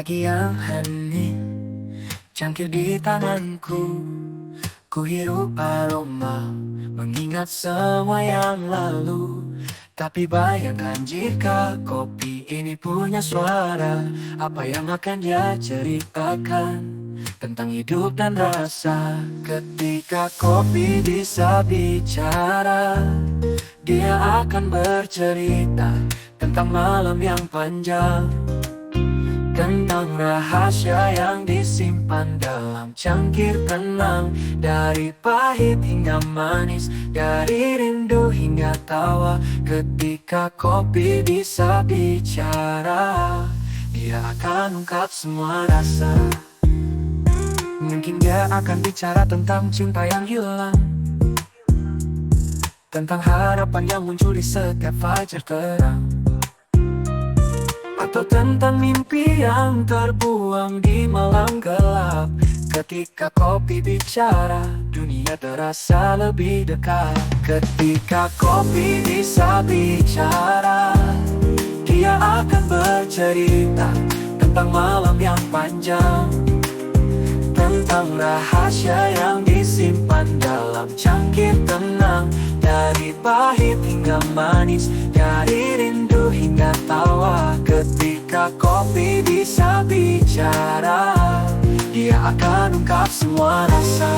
Pagi yang hening, cangkir di tanganku. Ku hirup aroma, mengingat semua yang lalu. Tapi bayangkan jika kopi ini punya suara, apa yang akan dia ceritakan tentang hidup dan rasa. Ketika kopi bisa bicara, dia akan bercerita tentang malam yang panjang, tentang rahasia yang disimpan dalam cangkir tenang. Dari pahit hingga manis, dari rindu hingga tawa. Ketika kopi bisa bicara, dia akan ungkap semua rasa. Mungkin dia akan bicara tentang cinta yang hilang, tentang harapan yang muncul di setiap fajar terang, atau tentang mimpi yang terbuang di malam gelap. Ketika kopi bicara, dunia terasa lebih dekat. Ketika kopi bisa bicara, dia akan bercerita tentang malam yang panjang, tentang rahasia yang disimpan dalam cangkir tenang. Dari pahit hingga manis, dari rindu hingga tawa. Ketika kopi bisa bicara, dia akan ungkap semua rasa.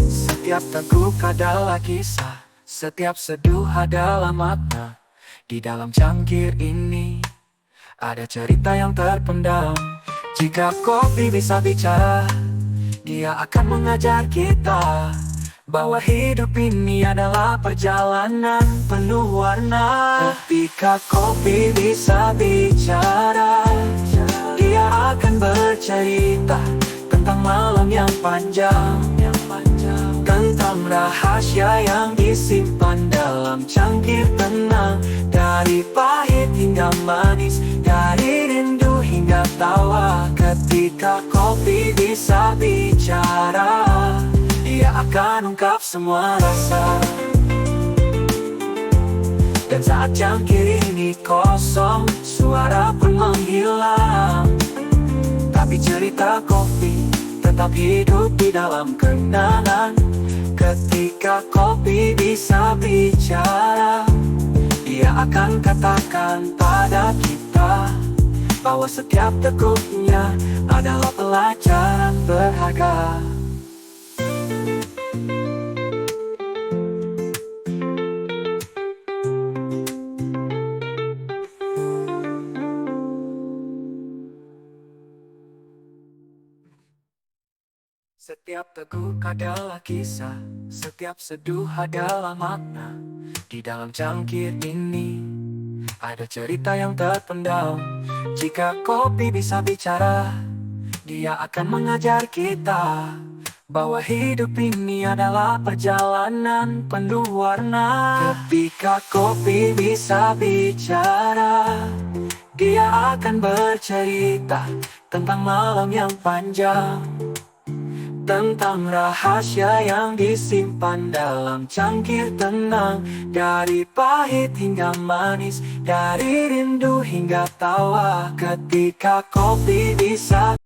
Setiap teguk adalah kisah, setiap seduh adalah makna. Di dalam cangkir ini ada cerita yang terpendam. Jika kopi bisa bicara, dia akan mengajar kita bahwa hidup ini adalah perjalanan penuh warna. Ketika kopi bisa bicara, dia akan bercerita tentang malam yang panjang, tentang rahasia yang disimpan dalam cangkir tenang. Dari pahit hingga manis, dari rindu hingga tawa. Ketika kopi bisa bicara, dia akan ungkap semua rasa. Dan saat cangkir ini kosong, suara pun menghilang, tapi cerita kopi tetap hidup di dalam kenangan. Ketika kopi bisa bicara, dia akan katakan pada kita bahwa setiap teguknya adalah pelajaran berharga. Setiap teguk adalah kisah, setiap seduh adalah makna. Di dalam cangkir ini ada cerita yang terpendam. Jika kopi bisa bicara, dia akan mengajar kita bahwa hidup ini adalah perjalanan penuh warna. Ketika kopi bisa bicara, dia akan bercerita tentang malam yang panjang, tentang rahasia yang disimpan dalam cangkir tenang. Dari pahit hingga manis, dari rindu hingga tawa. Ketika kopi bisa